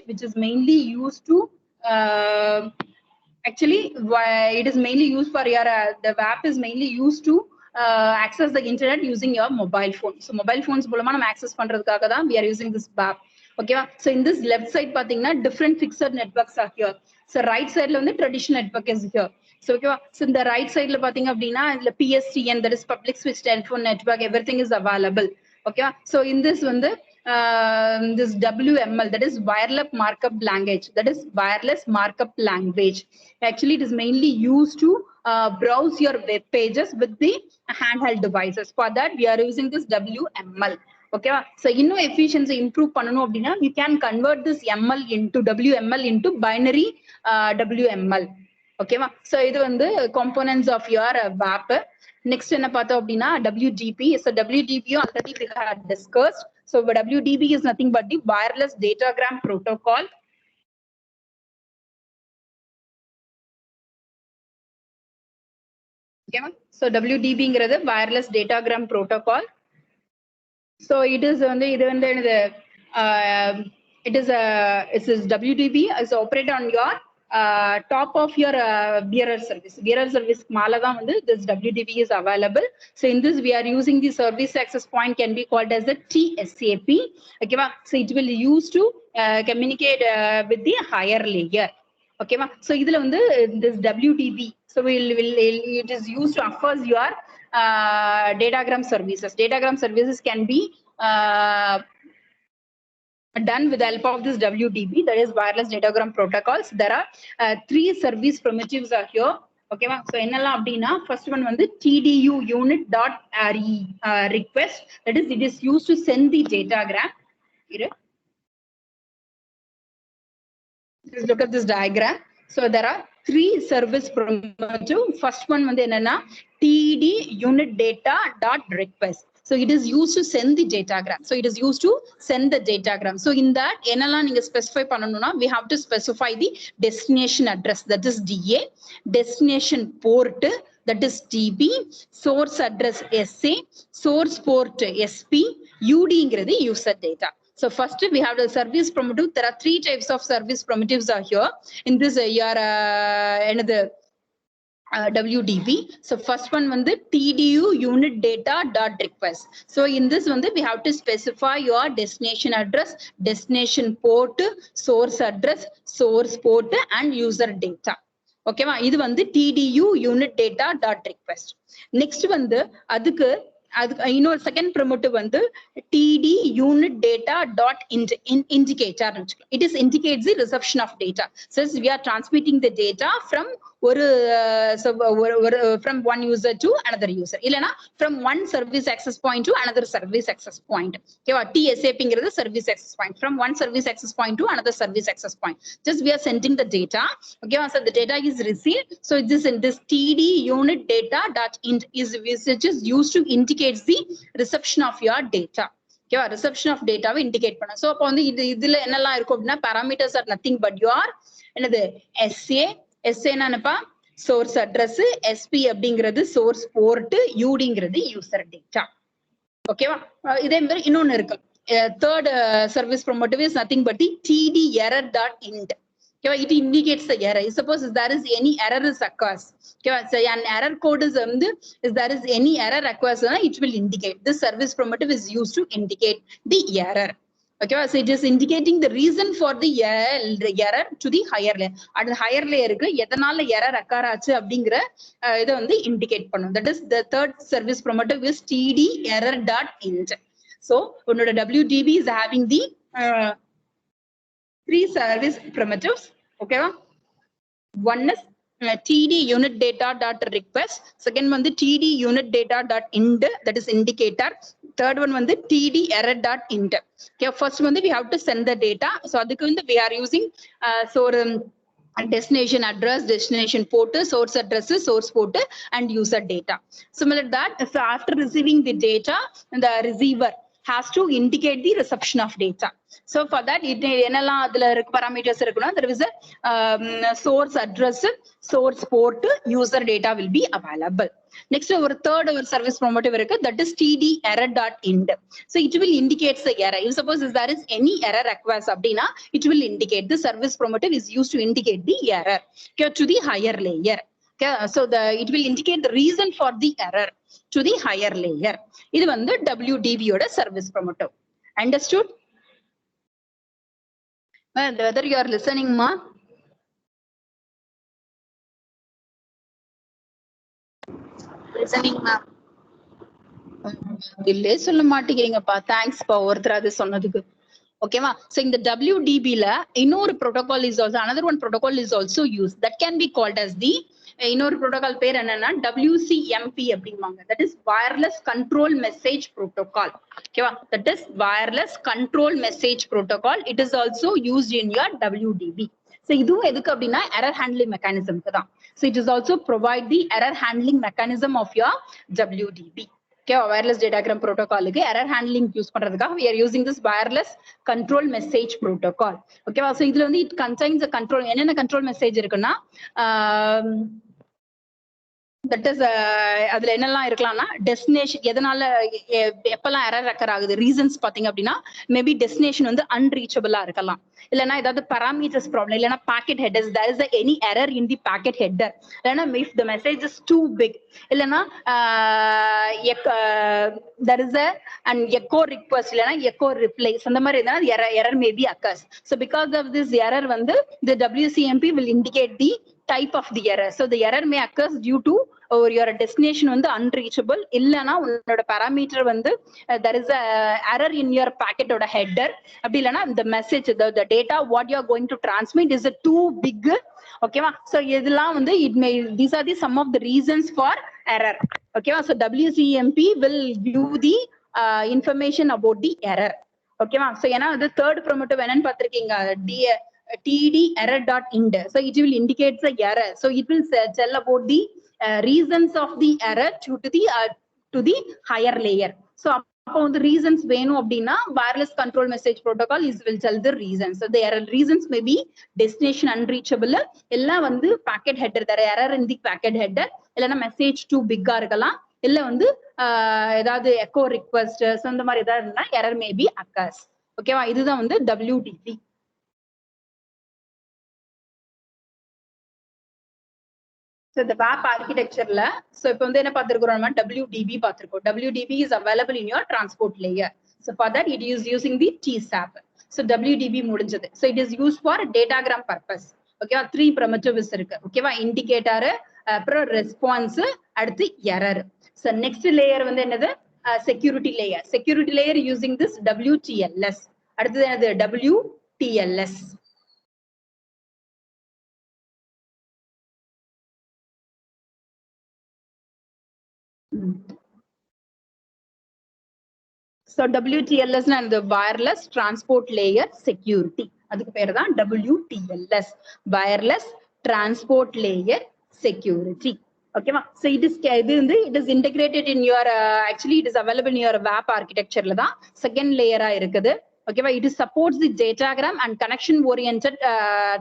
which is mainly used to actually it is mainly used for your the app is mainly used to access the internet using your mobile phone. So mobile phones மூலமா நம்ம access பண்றதுக்காக தான் we are using this app. Okay, so in this left side பாத்தீங்கன்னா different fixed networks are here. So right side ல வந்து traditional network is here. So okay, so in the right side ல பாத்தீங்க அப்படின்னா இதுல PSTN, that is public switch telephone network, everything is available. Okay, so in this வந்து this WML, that is wireless markup language, that is wireless markup language. Actually it is mainly used to browse your web pages with the handheld devices. For that we are using this WML. Okay, so efficiency improve பண்ணனும் அப்படினா you can convert this ML into WML into binary WML. Okay, so இது வந்து components of your app. Next என்ன பார்த்தோம் அப்படினா WDP. So WDP already we had discussed. So WDP is nothing but the wireless datagram protocol. Okay, so WDP ங்கிறது wireless datagram protocol. So it is it is WDP is operated on your top of your bearer service. Bearer service malaga vandu this WDP is available. So in this we are using the service access point can be called as the TSAP. Okay, so it will use to communicate with the higher layer. Okay, so idhula vandu this WDP, so it is used to offers your datagram services. Datagram services can be done with the help of this WDP, that is wireless datagram protocols. There are 3 service primitives are here. Okay, so enalla abdina first one vandu TDU unit dot request, that is it is used to send the datagram. Just look at this diagram. So there are 3 service primitive. First one vandu enna TD unit data dot request. So it is used to send the datagram. So it is used to send the datagram. So in that enala neenga specify pannanuna we have to specify the destination address, that is DA, destination port, that is TB, source address SA, source port SP, UD ingradhu user data. So first we have the service primitive. There are 3 types of service primitives are here in this your another WDP. So first one vandu TDU unit data dot request. So in this vandu we have to specify your destination address, destination port, source address, source port and user data. Okay va, idu vandu TDU unit data dot request. Next vandu adukku second primitive vandu TD unit data dot indicator. It is indicates the reception of data. Since we are transmitting the data from from one user to another user, illana from one service access point to another service access point. Okay, TSAP ங்கிறது service access point, from one service access point to another service access point. Just we are sending the data. Okay, so the data is received. So this in this TD unit data dot int is just used to indicate the reception of your data. Okay, reception of data we indicate panna. So appo vandu idhila enella irukum appadina parameters are nothing but your enadhu SA nanapa source address, SP அப்படிங்கிறது source port, UD ங்கிறது user data. Okay va, இதே மாதிரி இன்னொன்னு இருக்கு. Third service primitive is nothing but the TD error dot int. Okay, it indicates the error. Suppose if there is any error is occurs, okay, so an error code is if there is any error occurs, it will indicate. This service primitive is used to indicate the error. Okay, so it is indicating the reason for the error to the higher layer. At the higher layer ku எதனால error occur ஆச்சு அப்படிங்கற இத வந்து indicate பண்ணும். That is the third service primitive is TD error dot int. So உன்னோட WDP is having the 3 service primitives. Okay, one is TD unit data dot request, second one the TD unit data dot int, that is indicator, third one the TD error dot int. Okay, first one we have to send the data. So adukku we are using destination address, destination port, source address, source port and user data. Similar that, so after receiving the data, the receiver has to indicate the reception of data. So for that, parameters there is a source address, source port, user data will be available. Next, our third service promoter that is td_error.ind. So it will indicate the error. If suppose if there is any error request abdina, it will indicate. The service promoter is used to indicate the error to the higher layer. Okay, so it will indicate the reason for the error to the higher layer. This is the WDB oda service promoter. Understood? Well, whether you are listening, ma? Listening, ma'am. Thanks for okay ma. So in the WDB la இன்னொரு protocol is also another one protocol is also used that can be called as the இன்னொரு protocol பேர் என்னன்னா WCMP அப்படிம்பாங்க. That is wireless control message protocol. Okay, that is wireless control message protocol. It is also used in your WDB. So இதுவும் எதுக்கு அப்படின்னா error handling mechanism தான். So it is also provide the error handling mechanism of your WDB. Okay, wireless datagram protocol error handling use பண்றதுக்காக we are using this wireless control message protocol. Okay, so இதுல வந்து it contains a control என்னென்ன control message இருக்குன்னா that is அதுல என்னெல்லாம் இருக்கலாம்னா destination எதனால எப்பெல்லாம் error occur ஆகுது reasons பாத்தீங்க அப்படின்னா மேபி destination வந்து unreachable இருக்கலாம், இல்லனா ஏதாவது parameters problem, இல்லனா packet headers, there is any error in the packet header, இல்லனா if the message is too big, இல்லனா there is an echo request, இல்லனா echo replace, அந்த மாதிரி ஏதாவது error may be occurs. So because of this error வந்து the WCMP will indicate the type of the error. So the error may occur due to or your destination வந்து unreachable, இல்லனா உன்னோட parameter வந்து there is a error in your packet oda header, அப்படி இல்லனா the message the data what you are going to transmit is too big. Okay ma. So இதெல்லாம் வந்து it may these are the some of the reasons for error. Okay ma. So WCMP will give the information about the error. Okay ma. So ஏனா the third promoter என்னன்னு பாத்திருக்கீங்க td_error.ind. So it will indicate the error. So it will tell about the reasons of the error to the higher layer. So upon the reasons வேணும் அப்படின்னா wireless control message protocol is will tell the reasons. So the error reasons may be destination unreachable, எல்லாம் வந்து packet header there error in the packet header, இல்லனா message too big இருக்கலாம், இல்ல வந்து ஏதாவது echo request அந்த மாதிரி ஏதாவது இருந்தா error may be occurs. ஓகேவா, இதுதான் வந்து WDB. So the WAP architecture la, so இப்போ வந்து என்ன பார்த்திருக்கோம்னா WDB பார்த்திருக்கோம். WDB is available in your transport layer. So for that it is using the TSAP. So WDB முடிஞ்சது. So it is used for datagram purpose. Okay, 3 primitives இருக்கு. Okay, indicator, அப்புறம் response, அடுத்து error. So next layer வந்து என்னது security layer. Security layer using this WTLS. அடுத்தது என்னது WTLS. So WTLS and the wireless transport layer security. அதுக்கு பேரு தான் WTLS, wireless transport layer security. Okay, so it is integrated in your actually it is available in your WAP architecture la தான் second layer இருக்குது. Okay, it supports the datagram and connection oriented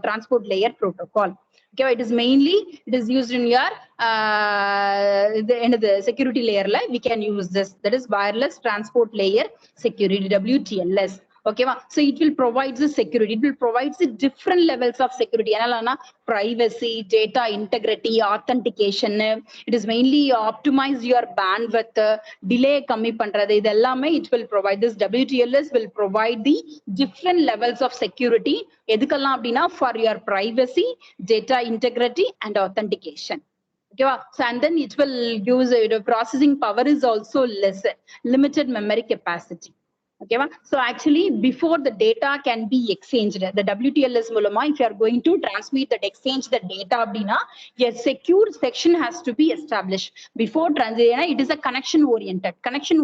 transport layer protocol. Okay, it is mainly it is used in your the security layer la we can use this, that is wireless transport layer security, WTLS. Okay, so it will provide the security, it will provide the different levels of security, privacy, data integrity, authentication. It is mainly optimize your bandwidth, delay kammi pandrathu, idellame it will provide. This WTLS will provide the different levels of security edukalla appadina for your privacy, data integrity and authentication. Okay, so and then it will use processing power is also less, limited memory capacity. Okay, so actually before the data can be exchanged, the WTLS மூலமா if you are going to transmit that exchange the data அப்படினா a secure section has to be established before transition. It is a connection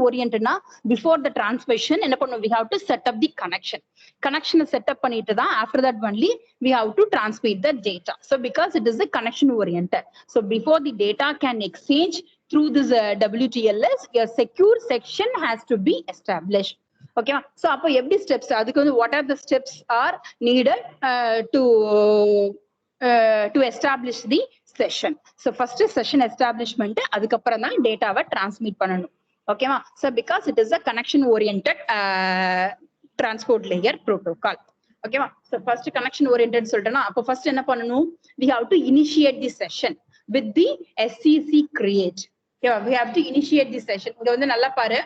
oriented na before the transmission என்ன பண்ணணும், we have to set up the connection set up பண்ணிட்டு தான் after that only we have to transmit the data. So because it is a connection oriented, so before the data can exchange through this WTLS, a secure section has to be established. ஓகேவா? So அப்போ எப்படி steps, அதுக்கு வந்து what are the steps R needed to establish the session. So first session establishment, அதுக்கப்புறம் தான் டேட்டாவை transmit பண்ணணும். ஓகேவா? So because it is a connection oriented transport layer protocol. ஓகேவா? ஸோ ஃபர்ஸ்ட் கனெக்ஷன் ஓரியன்டட் சொல்லிட்டேன்னா, அப்போ ஃபர்ஸ்ட் என்ன பண்ணணும்? we have to initiate the session with the SCC create. Okay, we have to initiate the session. இங்க வந்து நல்லா பாரு,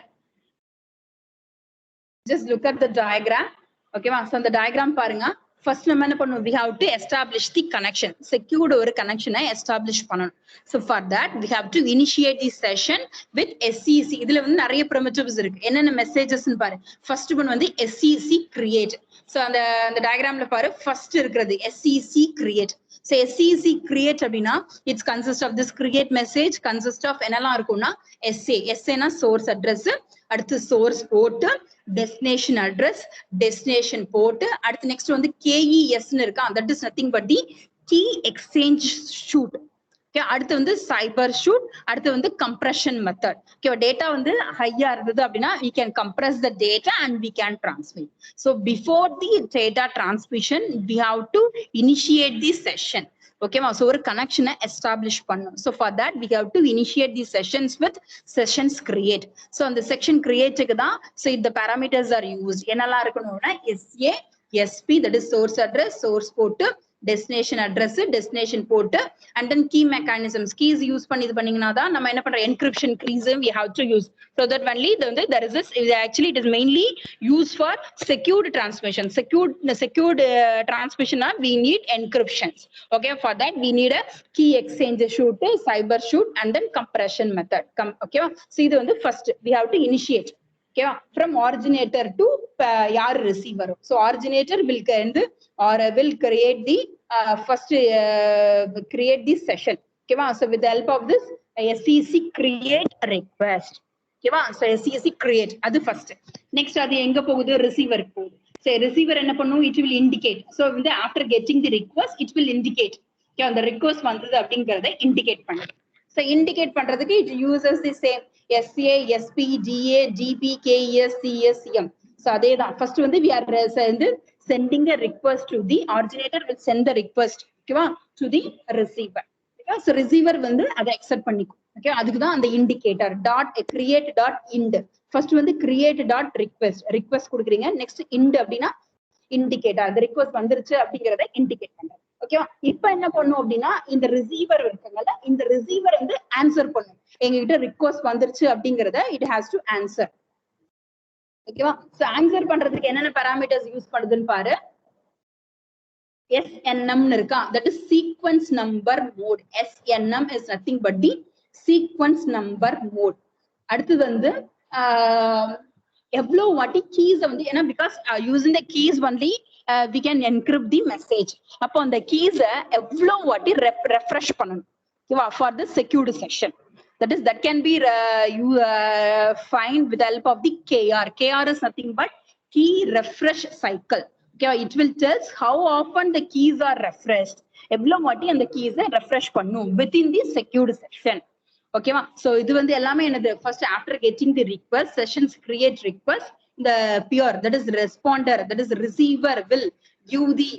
just look at the diagram. Okay வா? So அந்த diagram பாருங்க. First நம்ம என்ன பண்ணணும்? we have to establish the connection. Secured ஒரு connection establish பண்ணணும். So for that we have to initiate the session with SCC. இதுல வந்து நிறைய primitives இருக்கு. என்னென்ன messages ன்னு பாரு. First one வந்து SCC create. So அந்த diagramல பாரு, first இருக்கிறது SCC create. So SCC create அப்படின்னா it's consist of this create message, consist of என்னெல்லாம் இருக்கும்னா SA னா source address, அடுத்து source port, destination address, destination port, அடுத்து next வந்து KES ன்னு இருக்கா, that is nothing but the key exchange shoot. Okay, அடுத்து வந்து cyber shoot, அடுத்து வந்து compression method. Okay, data வந்து ஹையா இருந்தது அப்படின்னா we can compress the data and we can transmit. So before the data transmission we have to initiate the session. Okay, so ஒரு connection establish பண்ணணும். So for that we have to initiate the sessions with sessions create. So அந்த section create-க்கு தான் so if the parameters are used, என்னெல்லாம் இருக்கணும்னா SA, SP, that is source address, source port, destination address, destination port, and then key mechanisms. Keys use பண்ணி இது பண்ணீங்கன்னா தான் நம்ம என்ன பண்ற encryption keys we have to use. So that only there is this, actually it is mainly used for secured transmission. Secured transmission we need encryptions. Okay, for that we need a key exchange shoot, cyber shoot, and then compression method. Okay, so இது வந்து first we have to initiate. Okay, from originator to yaar receiver. So originator will create the first create this session. Okay, so with the help of this SCC create request. Okay, so SCC create adu first. Next adu enga pogudhu? Receiver போகுது. So receiver என்ன பண்ணும்? It will indicate. So வந்து after getting the request it will indicate. Okay, அந்த request வந்தது அப்படிங்கறத indicate பண்ணுது. So indicate பண்றதுக்கு it uses the same SA, SP, GA, GP, KES, CS, CM. So அதே தான். First வந்து we are sending a request to the originator, will send the request, okay, to the receiver. Okay, so receiver வந்து அதை accept பண்ணிக்கும். Okay, அதுக்கு தான் அந்த indicator dot create dot ind. First வந்து create dot request கொடுக்குறீங்க. Next ind அப்படின்னா indicator, the request வந்துருச்சு அப்படிங்கறத indicate பண்றோம். ஓகேவா? இப்ப என்ன பண்ணும் அப்படின்னா இந்த ரிசீவர் இருக்குங்கல்ல, இந்த ரிசீவர் வந்து ஆன்சர் பண்ணும். எங்ககிட்ட ரிக்வெஸ்ட் வந்துருச்சு அப்படிங்கறத it has to answer. ஓகேவா? சோ ஆன்சர் பண்றதுக்கு என்னென்ன பாராமீட்டர்ஸ் யூஸ் பண்ணுதுன்னு பாரு. SNM ன்னு இருக்கா, that is sequence number mode. SNM is nothing but the sequence number mode. அடுத்து வந்து எவ்வளவு வாட்டி keys வந்து, ஏன்னா because using the keys only we can encrypt the message. அப்போ அந்த keys எவ்வளவு வாட்டி refresh பண்ணணும். ஓகேவா? For the secured session. That can be you find with the help of the KR. KR is nothing but key refresh cycle. Okay, it will tell how often the keys are refreshed. எவ்வளவு வாட்டி அந்த keys refresh பண்ணும் within the secured session. Okay, so இது வந்து எல்லாமே என்னது? First after getting the request, sessions create request, the peer, that is responder, that is receiver will give the